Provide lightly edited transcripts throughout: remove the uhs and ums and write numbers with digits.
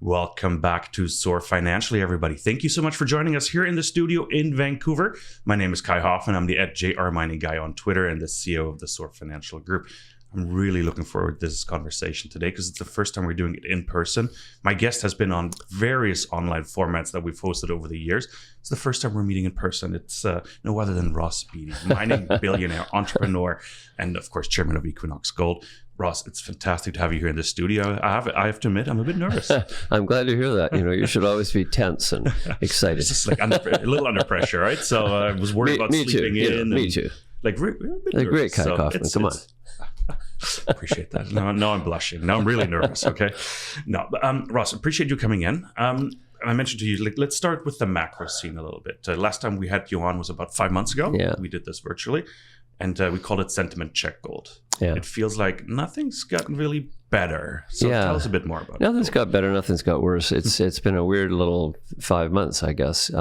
Welcome back to Soar Financially, everybody. Thank you so much for joining us here in the studio in Vancouver. My name is Kai Hoffman. I'm the @JRMining guy on Twitter and the CEO of the Soar Financial Group. I'm really looking forward to this conversation today because it's the first time we're doing it in person. My guest has been on various online formats that we've hosted over the years. It's the first time we're meeting in person. It's no other than Ross Beaty, mining billionaire, entrepreneur, and of course, chairman of Equinox Gold. Ross, it's fantastic to have you here in the studio. I have to admit, I'm a bit nervous. I'm glad to hear that. You should always be tense and excited. It's just like a little under pressure, right? So I was worried about sleeping in. Me too. Like, great, Kai Hoffman. Come on. Appreciate that. No, I'm blushing. Now I'm really nervous. Okay. No, Ross, appreciate you coming in. I mentioned to you, let's start with the macro scene a little bit. Last time we had you on was about 5 months ago. Yeah. We did this virtually, and we called it Sentiment Check Gold. Yeah. It feels like nothing's gotten really better. So tell us a bit more about it. Nothing's got better. Nothing's got worse. It's been a weird little 5 months, I guess.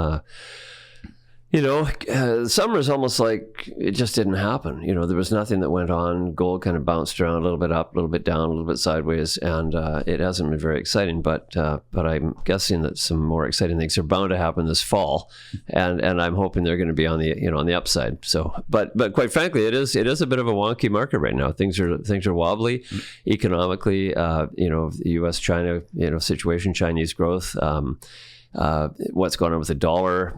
Summer is almost like it just didn't happen. There was nothing that went on. Gold kind of bounced around a little bit up, a little bit down, a little bit sideways, and it hasn't been very exciting. But I'm guessing that some more exciting things are bound to happen this fall, and I'm hoping they're going to be on the upside. So, but quite frankly, it is a bit of a wonky market right now. Things are wobbly economically. The U.S.-China situation, Chinese growth. What's going on with the dollar?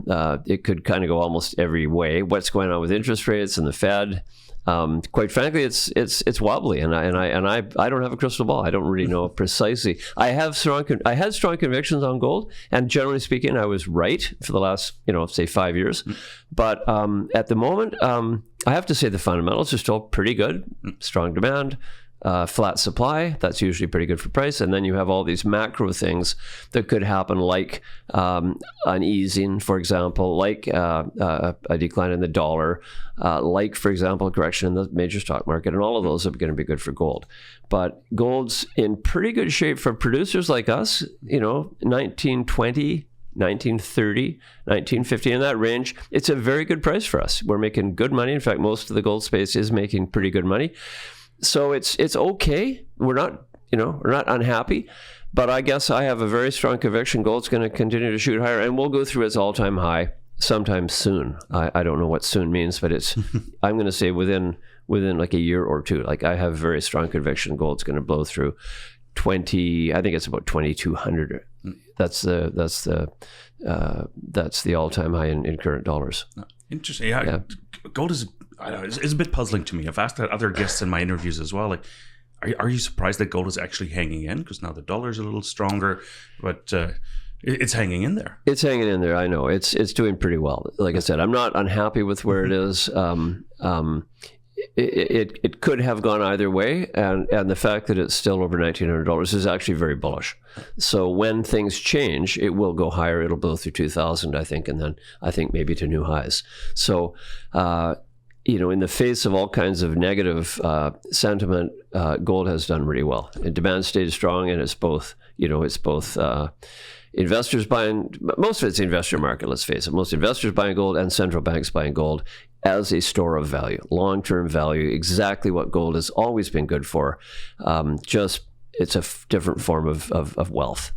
It could kind of go almost every way. What's going on with interest rates and the Fed? Quite frankly, it's wobbly, and I don't have a crystal ball. I don't really know precisely. I had strong convictions on gold, and generally speaking, I was right for the last say 5 years. But at the moment, I have to say the fundamentals are still pretty good. Strong demand. Flat supply, that's usually pretty good for price. And then you have all these macro things that could happen, like an easing, for example, like a decline in the dollar, like, for example, a correction in the major stock market. And all of those are going to be good for gold. But gold's in pretty good shape for producers like us, 1920, 1930, 1950, in that range. It's a very good price for us. We're making good money. In fact, most of the gold space is making pretty good money. So it's okay. We're not unhappy, but I guess I have a very strong conviction gold's going to continue to shoot higher, and we'll go through its all-time high sometime soon. I don't know what soon means, but it's I'm going to say within like a year or two. Like, I have very strong conviction gold's going to blow through 20. I think it's about 2,200. That's the all-time high in current dollars. Interesting. Yeah. Gold is, I don't know, it's a bit puzzling to me. I've asked other guests in my interviews as well. Like, are you surprised that gold is actually hanging in? Because now the dollar's a little stronger, but it's hanging in there. It's hanging in there. I know it's doing pretty well. Like I said, I'm not unhappy with where it is. It could have gone either way, and the fact that it's still over $1,900 is actually very bullish. So when things change, it will go higher. It'll blow through 2,000, I think, and then I think maybe to new highs. So, in the face of all kinds of negative sentiment, gold has done really well. And demand stays strong, and it's both. Investors buying, most of it's the investor market, let's face it. Most investors buying gold and central banks buying gold as a store of value, long-term value, exactly what gold has always been good for. Just it's a different form of wealth.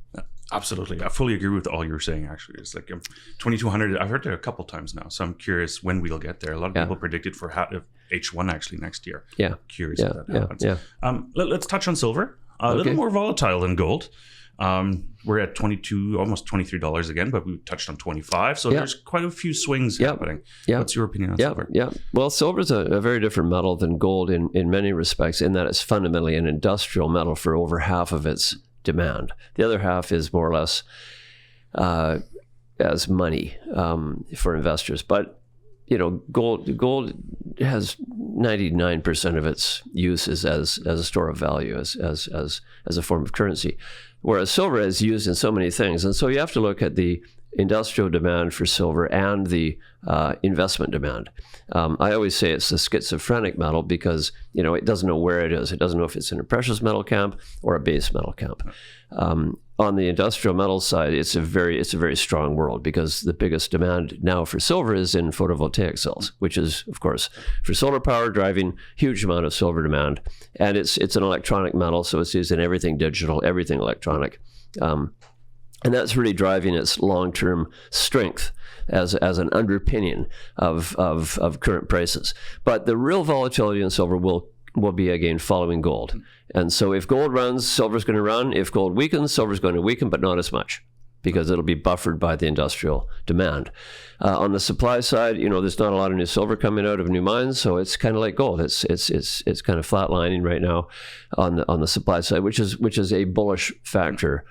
Absolutely. I fully agree with all you're saying, actually. It's like 2,200. I've heard it a couple times now, so I'm curious when we'll get there. A lot of people predicted for H1 actually next year. Yeah. Curious if that happens. Yeah. Let's touch on silver. A little more volatile than gold. We're at almost $23 again, but we touched on 25. So there's quite a few swings happening. What's your opinion on silver? Well, silver is a very different metal than gold in many respects, in that it's fundamentally an industrial metal for over half of its demand. The other half is more or less as money for investors. But gold has 99% of its uses as a store of value, as a form of currency, whereas silver is used in so many things. And so you have to look at the industrial demand for silver and the investment demand. I always say it's the schizophrenic metal because it doesn't know where it is. It doesn't know if it's in a precious metal camp or a base metal camp. On the industrial metal side, it's a very strong world because the biggest demand now for silver is in photovoltaic cells, which is, of course, for solar power, driving huge amount of silver demand. And it's an electronic metal, so it's used in everything digital, everything electronic. And that's really driving its long-term strength as an underpinning of current prices. But the real volatility in silver will be, again, following gold. And so if gold runs, silver's going to run. If gold weakens, silver's going to weaken, but not as much, because it'll be buffered by the industrial demand. On the supply side, there's not a lot of new silver coming out of new mines, so it's kind of like gold. It's kind of flatlining right now on the supply side, which is a bullish factor.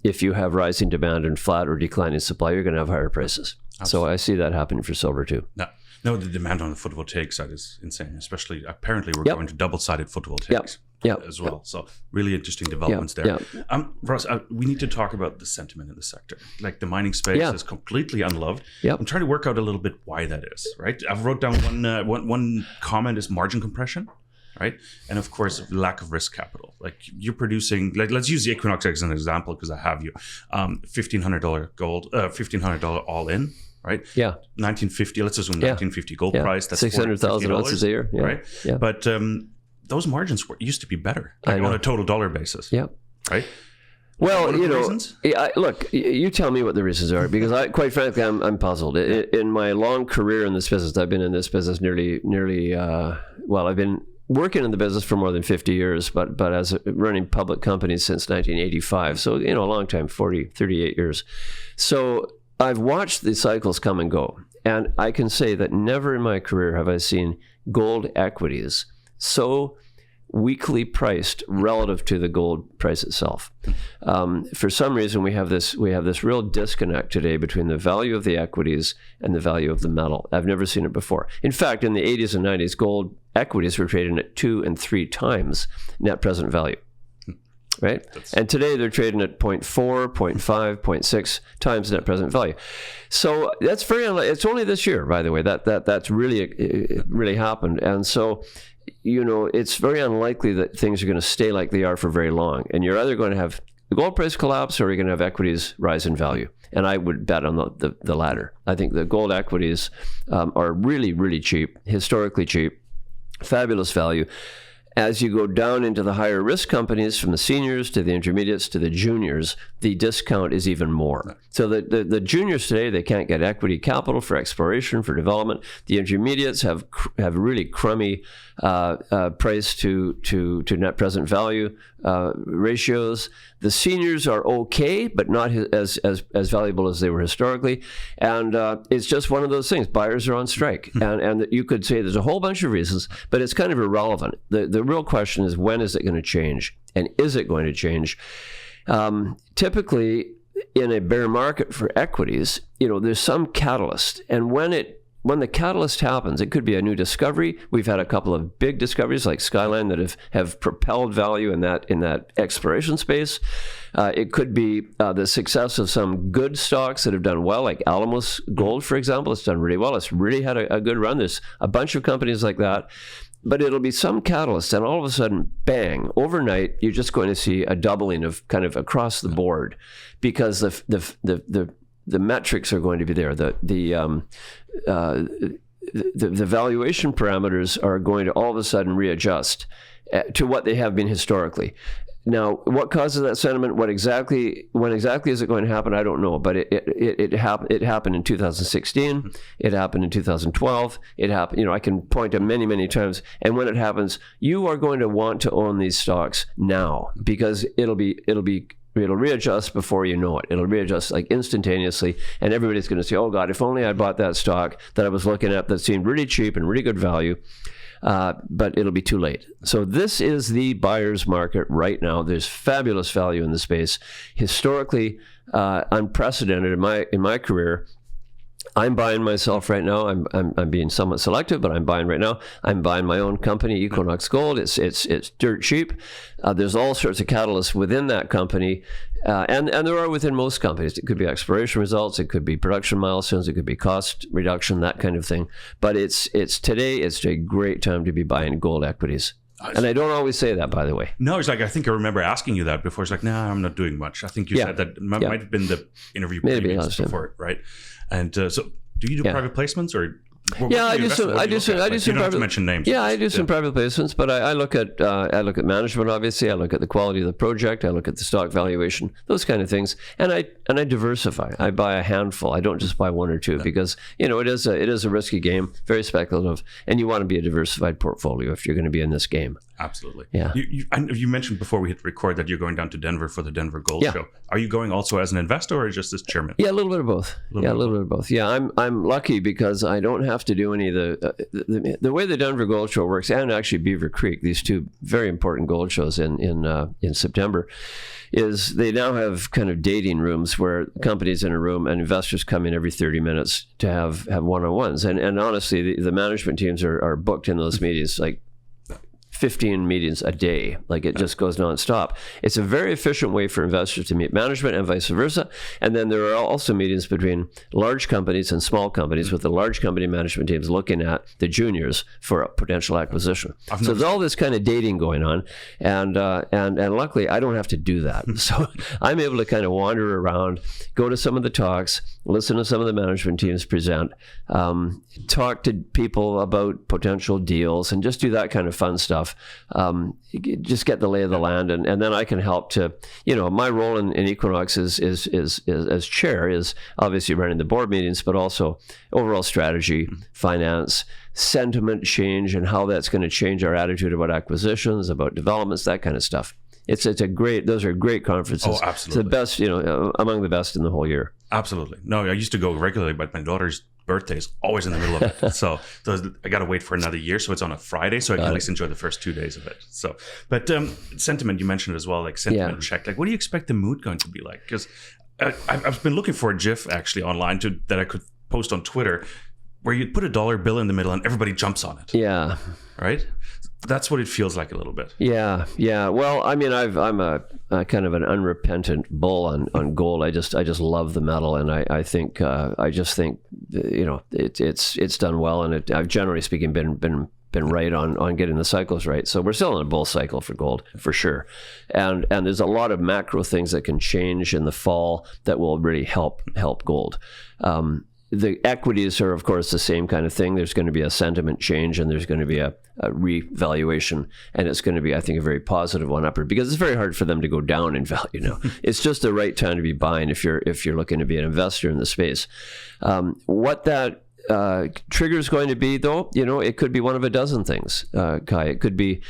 If you have rising demand and flat or declining supply, you're going to have higher prices. Absolutely. So I see that happening for silver too. No, the demand on the photovoltaic side is insane. Especially, apparently, we're going to double-sided photovoltaics as well. So really interesting developments there. Ross, we need to talk about the sentiment in the sector. Like the mining space is completely unloved. I'm trying to work out a little bit why that is. Right, I've wrote down one comment is margin compression. Right, and of course, lack of risk capital. Like you're producing, like let's use the Equinox as an example because I have you, $1,500 gold, $1,500 all in. Right. Yeah. 1950. Let's assume 1950 gold price. That's 600,000 ounces a year. Yeah. Right. Yeah. But those margins used to be better on a total dollar basis. Yeah. Right. Well, look, you tell me what the reasons are, because quite frankly, I'm puzzled. In my long career in this business, I've been in this business nearly. I've been working in the business for more than 50 years, but as running public companies since 1985. So a long time, 38 years. So I've watched the cycles come and go, and I can say that never in my career have I seen gold equities so weakly priced relative to the gold price itself. For some reason, we have this real disconnect today between the value of the equities and the value of the metal. I've never seen it before. In fact, in the 80s and 90s, gold equities were trading at 2 and 3 times net present value. Right? And today they're trading at 0.4, 0.5, 0.6 times net present value. So that's very unlikely. It's only this year, by the way, that's really happened. And so, it's very unlikely that things are going to stay like they are for very long. And you're either going to have the gold price collapse or you're going to have equities rise in value. And I would bet on the latter. I think the gold equities are really, really cheap, historically cheap, fabulous value. As you go down into the higher risk companies, from the seniors to the intermediates to the juniors, the discount is even more. So the juniors today, they can't get equity capital for exploration, for development. The intermediates have really crummy price to net present value ratios. The seniors are okay, but not as valuable as they were historically. And it's just one of those things. Buyers are on strike. And you could say there's a whole bunch of reasons, but it's kind of irrelevant. The real question is, when is it going to change? And is it going to change? Typically, in a bear market for equities, there's some catalyst. And when the catalyst happens, it could be a new discovery. We've had a couple of big discoveries like Skyline that have propelled value in that exploration space. It could be the success of some good stocks that have done well, like Alamos Gold, for example. It's done really well. It's really had a good run. There's a bunch of companies like that. But it'll be some catalyst, and all of a sudden, bang, overnight, you're just going to see a doubling of kind of across the board, because the metrics are going to be there. The valuation parameters are going to all of a sudden readjust to what they have been historically. Now, what causes that sentiment? When exactly is it going to happen? I don't know. But it happened in 2016. It happened in 2012. It happened. I can point to many times. And when it happens, you are going to want to own these stocks now, because it'll readjust before you know it. It'll readjust like instantaneously, and everybody's going to say, "Oh God, if only I bought that stock that I was looking at that seemed really cheap and really good value." But it'll be too late. So this is the buyer's market right now. There's fabulous value in the space, historically unprecedented in my career. I'm buying myself right now. I'm being somewhat selective, but I'm buying right now. I'm buying my own company, Equinox Gold. It's dirt cheap. There's all sorts of catalysts within that company, and there are within most companies. It could be exploration results, it could be production milestones, it could be cost reduction, that kind of thing. But it's today. It's a great time to be buying gold equities. And I don't always say that, by the way. No, it's like, I think I remember asking you that before. It's like, nah, I'm not doing much. I think you said that might have been the interview before, right? And so do you do private placements or? Yeah, I do some You don't have to mention names. Yeah, I do some private placements, but I look at management. Obviously, I look at the quality of the project. I look at the stock valuation, those kind of things, and I diversify. I buy a handful. I don't just buy one or two because it is a risky game, very speculative, and you want to be a diversified portfolio if you're going to be in this game. Absolutely. Yeah. You mentioned before we hit record that you're going down to Denver for the Denver Gold Show. Are you going also as an investor or just as chairman? Yeah, a little bit of both. A little bit of both. Yeah, I'm lucky because I don't have to do any of the way the Denver Gold Show works, and actually Beaver Creek, these two very important gold shows in September, is they now have kind of dating rooms where companies in a room and investors come in every 30 minutes to have one-on-ones. And honestly, the management teams are booked in those meetings like 15 meetings a day. Like it just goes nonstop. It's a very efficient way for investors to meet management and vice versa. And then there are also meetings between large companies and small companies with the large company management teams looking at the juniors for a potential acquisition. So there's all this kind of dating going on. And luckily I don't have to do that. So I'm able to kind of wander around, go to some of the talks, listen to some of the management teams present, talk to people about potential deals, and just do that kind of fun stuff. Just get the lay of the land, and then I can help to, my role in Equinox is as chair is obviously running the board meetings, but also overall strategy, finance, sentiment change, and how that's going to change our attitude about acquisitions, about developments, that kind of stuff. Those are great conferences. Oh, absolutely. It's the best, among the best in the whole year. Absolutely. No, I used to go regularly, but my daughter's birthday is always in the middle of it. So I got to wait for another year. So it's on a Friday, so I can at least enjoy the first 2 days of it. So, but sentiment, you mentioned as well, like sentiment check. Like, what do you expect the mood going to be like? Because I've been looking for a GIF actually online that I could post on Twitter where you put a dollar bill in the middle and everybody jumps on it. Yeah. Right? That's what it feels like a little bit. Yeah. Well, I mean, I'm a kind of an unrepentant bull on gold. I just love the metal, and I think it's done well, and I've generally speaking been right on getting the cycles right. So we're still in a bull cycle for gold for sure, and there's a lot of macro things that can change in the fall that will really help gold. The equities are, of course, the same kind of thing. There's going to be a sentiment change, and there's going to be a revaluation, and it's going to be, I think, a very positive one upward, because it's very hard for them to go down in value now. It's just the right time to be buying if you're looking to be an investor in the space. What that trigger is going to be, though, it could be one of a dozen things, Kai. It could be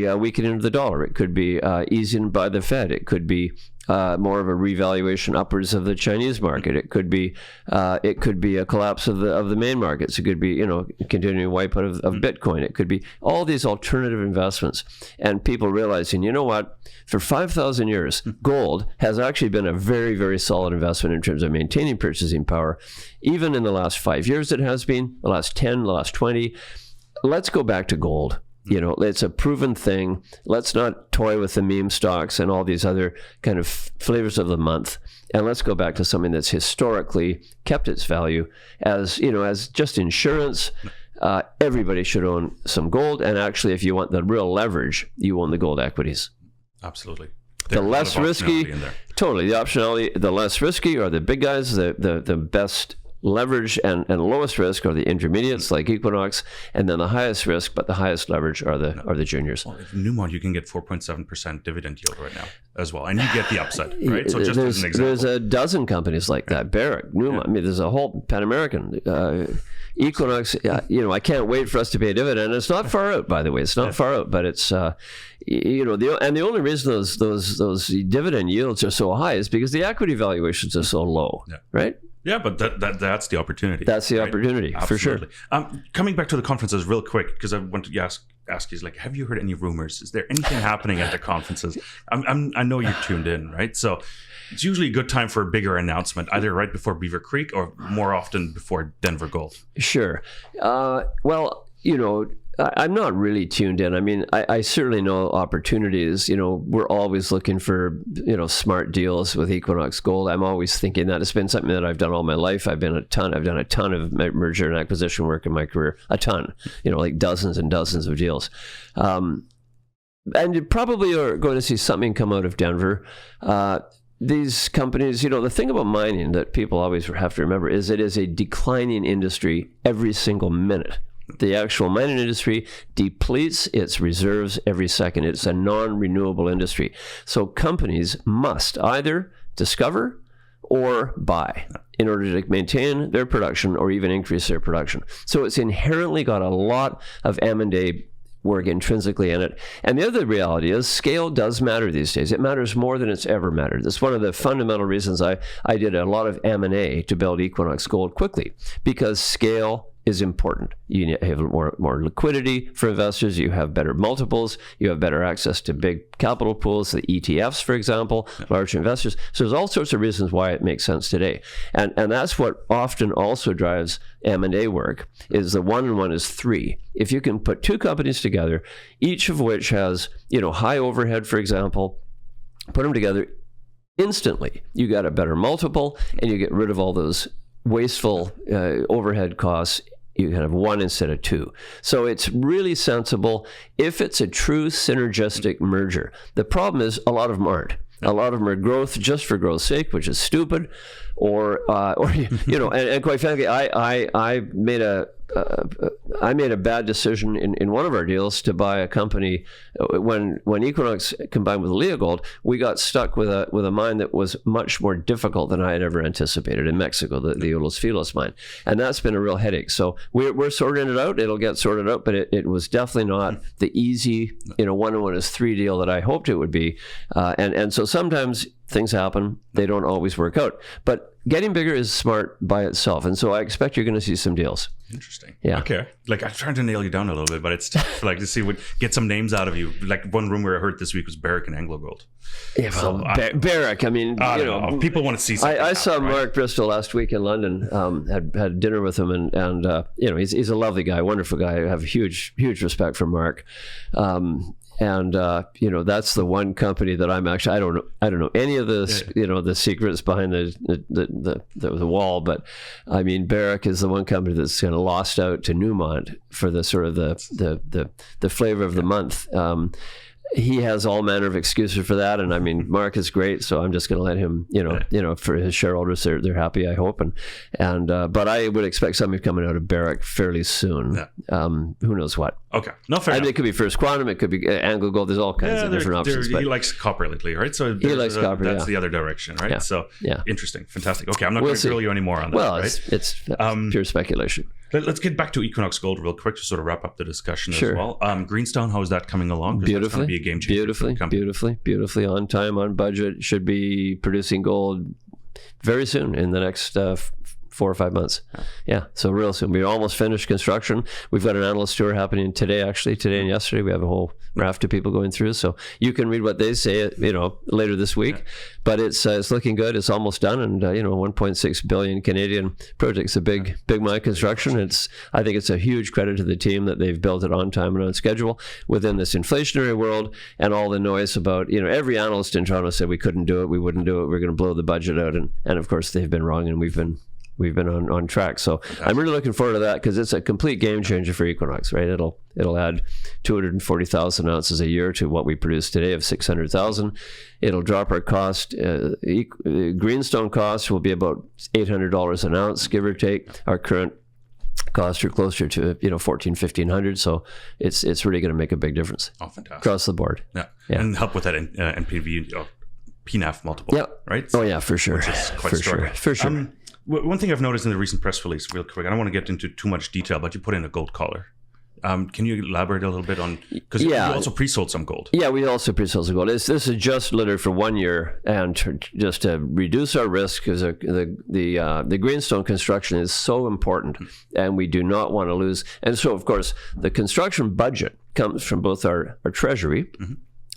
a weakening of the dollar. It could be easing by the Fed. It could be more of a revaluation upwards of the Chinese market. It could be a collapse of the main markets. It could be continuing wipeout of Bitcoin. It could be all these alternative investments, and people realizing, you know what, for 5,000 years, gold has actually been a very, very solid investment in terms of maintaining purchasing power. Even in the last 5 years, it has been the last 10, the last 20. Let's go back to gold. It's a proven thing. Let's not toy with the meme stocks and all these other kind of flavors of the month. And let's go back to something that's historically kept its value as just insurance. Everybody should own some gold. And actually, if you want the real leverage, you own the gold equities. Absolutely. The less risky, totally. The optionality, the less risky are the big guys, the best leverage and lowest risk are the intermediates like Equinox, and then the highest risk but the highest leverage are the juniors. Well, if Newmont, you can get 4.7% dividend yield right now as well, and you get the upside, right? So just as an example, there's a dozen companies like that. Barrick, Newmont. I mean, there's a whole Pan American. Equinox, I can't wait for us to pay a dividend. It's not far out, by the way. It's not far out, but it's the only reason those dividend yields are so high is because the equity valuations are so low, right? Yeah, but that's the opportunity. That's the opportunity, for sure. Coming back to the conferences real quick, because I want to ask you, have you heard any rumors? Is there anything happening at the conferences? I know you're tuned in, right? So it's usually a good time for a bigger announcement, either right before Beaver Creek or more often before Denver Gold. Sure. Well, I'm not really tuned in. I mean, I certainly know opportunities. We're always looking for, smart deals with Equinox Gold. I'm always thinking that. It's been something that I've done all my life. I've done a ton of merger and acquisition work in my career. A ton, like dozens and dozens of deals. And you probably are going to see something come out of Denver. these companies, the thing about mining that people always have to remember is it is a declining industry every single minute. The actual mining industry depletes its reserves every second. It's a non-renewable industry. So companies must either discover or buy in order to maintain their production or even increase their production. So it's inherently got a lot of M&A work intrinsically in it. And the other reality is scale does matter these days. It matters more than it's ever mattered. That's one of the fundamental reasons I did a lot of M&A to build Equinox Gold quickly, because scale is important. You have more liquidity for investors. You have better multiples. You have better access to big capital pools, the ETFs, for example, large investors. So there's all sorts of reasons why it makes sense today. And that's what often also drives M&A work, is the 1 and 1 is 3. If you can put two companies together, each of which has, high overhead, for example, put them together instantly, you got a better multiple and you get rid of all those wasteful overhead costs. You can have 1 instead of 2. So it's really sensible if it's a true synergistic merger. The problem is a lot of them aren't. A lot of them are growth just for growth's sake, which is stupid, or and quite frankly, I made a bad decision in one of our deals to buy a company when Equinox combined with Leagold. We got stuck with a mine that was much more difficult than I had ever anticipated in Mexico, the Los Filos mine, and that's been a real headache. So we're sorting it out. It'll get sorted out, but it was definitely not the easy 1 and 1 is 3 deal that I hoped it would be, and so sometimes things happen. They don't always work out, but getting bigger is smart by itself. And so I expect you're going to see some deals. Interesting. Yeah. Okay. Like, I'm trying to nail you down a little bit, but it's tough, like, to see get some names out of you. Like, one rumor I heard this week was Barrick and AngloGold. Yeah, well, Barrick, I mean, people want to see something. I saw Mark Bristol last week in London, had dinner with him, and he's a lovely guy, wonderful guy. I have huge respect for Mark. And that's the one company that I'm actually, I don't know any of this, the secrets behind the wall, but I mean, Barrick is the one company that's kind of lost out to Newmont for the sort of the flavor of the month. He has all manner of excuses for that, and I mean, Mark is great, so I'm just going to let him, for his shareholders, they're happy, I hope, and but I would expect something coming out of Barrick fairly soon. Yeah. Who knows what? Okay, no, fair enough. It could be First Quantum, it could be AngloGold. There's all kinds of different options. He likes copper lately, right? So he likes copper. That's the other direction, right? Yeah. So yeah, interesting, fantastic. Okay, I'm not going to grill you anymore on that. Well, right? it's pure speculation. Let's get back to Equinox Gold real quick to sort of wrap up the discussion as well. Greenstone, how is that coming along? Beautifully. That's going to be a game changer. Beautifully on time, on budget. Should be producing gold very soon in the next 4 or 5 months. Yeah, so real soon. We're almost finished construction. We've got an analyst tour happening today and yesterday. We have a whole raft of people going through, so you can read what they say, later this week. Yeah. But it's looking good. It's almost done, and 1.6 billion Canadian project's a big mine construction. I think it's a huge credit to the team that they've built it on time and on schedule within this inflationary world, and all the noise about every analyst in Toronto said we couldn't do it, we wouldn't do it, we're going to blow the budget out, and of course they've been wrong, and we've been on track. So I'm really looking forward to that, because it's a complete game changer for Equinox, right? It'll add 240,000 ounces a year to what we produce today of 600,000. It'll drop our cost. Greenstone costs will be about $800 an ounce, give or take. Our current costs are closer to $1,400-1,500. So it's really going to make a big difference. Oh, fantastic. Across the board. Yeah. And help with that NPV, PNAF multiple. Yeah. Right? Oh yeah, for sure. Which is quite strong. For sure. One thing I've noticed in the recent press release, real quick, I don't want to get into too much detail, but you put in a gold collar. Can you elaborate a little bit on, because you also pre-sold some gold? Yeah, we also pre-sold some gold. This is just literally for 1 year, and just to reduce our risk, because the Greenstone construction is so important, and we do not want to lose. And so, of course, the construction budget comes from both our treasury,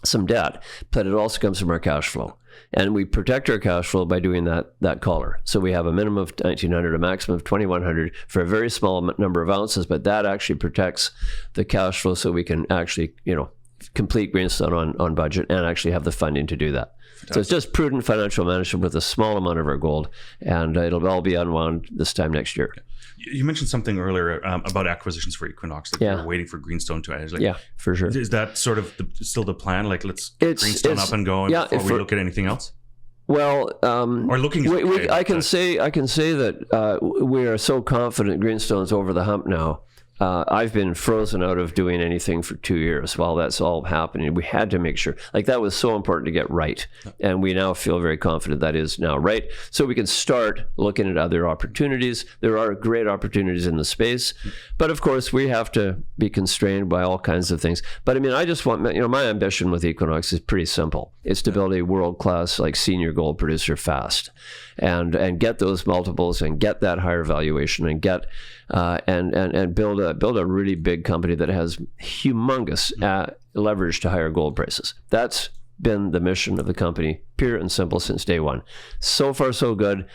some debt, but it also comes from our cash flow. And we protect our cash flow by doing that collar. So we have a minimum of 1,900, a maximum of 2,100 for a very small number of ounces, but that actually protects the cash flow, so we can actually, complete Greenstone on budget and actually have the funding to do that. Fantastic. So it's just prudent financial management with a small amount of our gold, and it'll all be unwound this time next year. You mentioned something earlier about acquisitions for Equinox, that you're waiting for Greenstone to add. Yeah, for sure. Is that sort of still the plan? Like, let's get Greenstone up and going before we look at anything else? Well, or looking. I can say that we are so confident Greenstone's over the hump now. I've been frozen out of doing anything for 2 years while that's all happening. We had to make sure, like that was so important to get right. And we now feel very confident that is now right. So we can start looking at other opportunities. There are great opportunities in the space. But of course, we have to be constrained by all kinds of things. But I mean, I just want, my ambition with Equinox is pretty simple. It's to build a world-class, like senior gold producer fast and get those multiples and get that higher valuation and get and build a really big company that has humongous leverage to higher gold prices. That's been the mission of the company, pure and simple, since day one. So far, so good.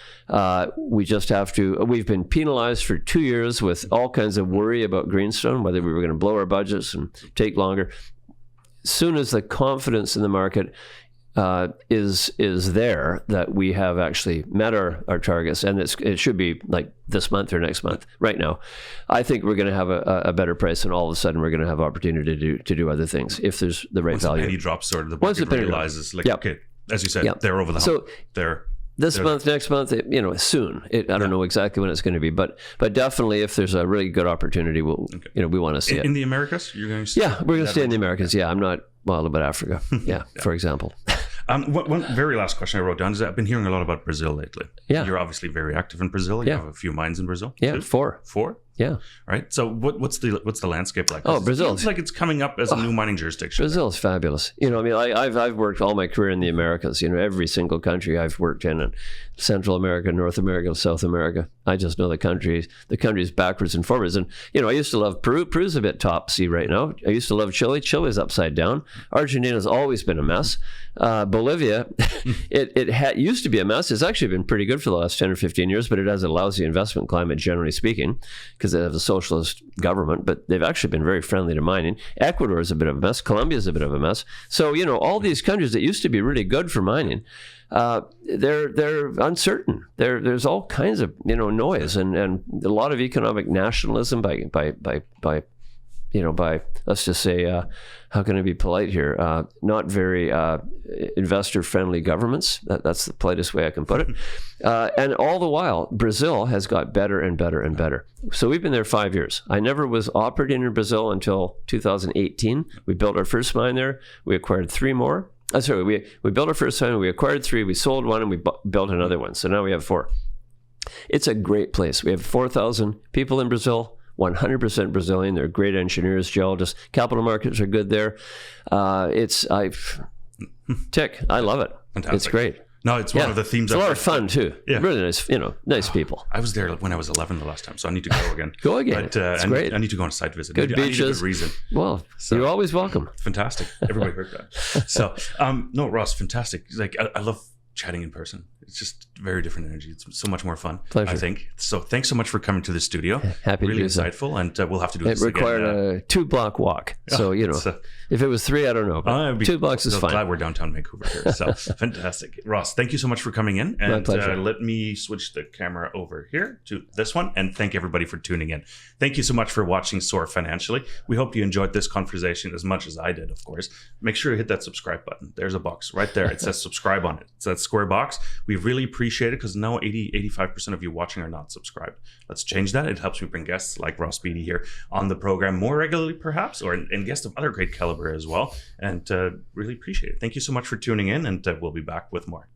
We just have to. We've been penalized for 2 years with all kinds of worry about Greenstone, whether we were going to blow our budgets and take longer. As soon as the confidence in the market is there that we have actually met our targets, and it should be like this month or next month. Right now, I think we're going to have a better price, and all of a sudden we're going to have opportunity to do other things if there's the right value. Once the penny drops, sort of the market realizes, like, okay, as you said, they're over the hump. So this month, next month, soon. I don't know exactly when it's going to be, but definitely if there's a really good opportunity, we want to see it. In the Americas, you're going to see. Yeah, we're going to stay in the Americas. Yeah, I'm not. Well, a little bit Africa. Yeah, for example. One very last question I wrote down is that I've been hearing a lot about Brazil lately. Yeah. You're obviously very active in Brazil. You have a few mines in Brazil. Yeah, too. Four. Yeah. Right. So what's the landscape like? Oh, Brazil. It feels like it's coming up as a new mining jurisdiction. Brazil is fabulous. I've worked all my career in the Americas. Every single country I've worked in Central America, North America, South America. I just know the countries backwards and forwards. And I used to love Peru. Peru's a bit topsy right now. I used to love Chile. Chile's upside down. Argentina's always been a mess. Bolivia, it used to be a mess. It's actually been pretty good for the last 10 or 15 years, but it has a lousy investment climate, generally speaking, because they have a socialist government, but they've actually been very friendly to mining. Ecuador is a bit of a mess. Colombia is a bit of a mess. So, all these countries that used to be really good for mining, they're uncertain. There's all kinds of, noise and a lot of economic nationalism by let's just say, how can I be polite here? Not very investor-friendly governments. That's the politest way I can put it. And all the while, Brazil has got better and better and better. So we've been there 5 years. I never was operating in Brazil until 2018. We built our first mine there. We acquired 3 more. We built our first mine, we acquired 3, we sold 1, and we built another one. So now we have 4. It's a great place. We have 4,000 people in Brazil. 100% Brazilian. They're great engineers, geologists. Capital markets are good there. I love it. Fantastic. It's great. No, it's one of the themes. It's a lot of fun too. Yeah. Really nice, nice people. I was there when I was 11 the last time, so I need to go again. Go again. But, it's great. I need to go on a site visit. Good beaches. I need a good reason. Well, you're always welcome. Fantastic. Everybody heard that. So, no, Ross, fantastic. Like, I love chatting in person. It's just very different energy. It's so much more fun. Pleasure. I think. So thanks so much for coming to the studio. Happy really to do insightful, so. And we'll have to do this again. It required a 2-block walk. So, if it was 3, I don't know. But 2 blocks is fine. I'm glad we're downtown Vancouver here. So fantastic. Ross, thank you so much for coming in. And my pleasure. Let me switch the camera over here to this one. And thank everybody for tuning in. Thank you so much for watching Soar Financially. We hope you enjoyed this conversation as much as I did, of course. Make sure you hit that subscribe button. There's a box right there. It says subscribe on it. It's that square box. We really appreciate it because now 85% of you watching are not subscribed. Let's change that. It helps me bring guests like Ross Beaty here on the program more regularly, perhaps, or and guests of other great caliber as well. And really appreciate it. Thank you so much for tuning in, and we'll be back with more.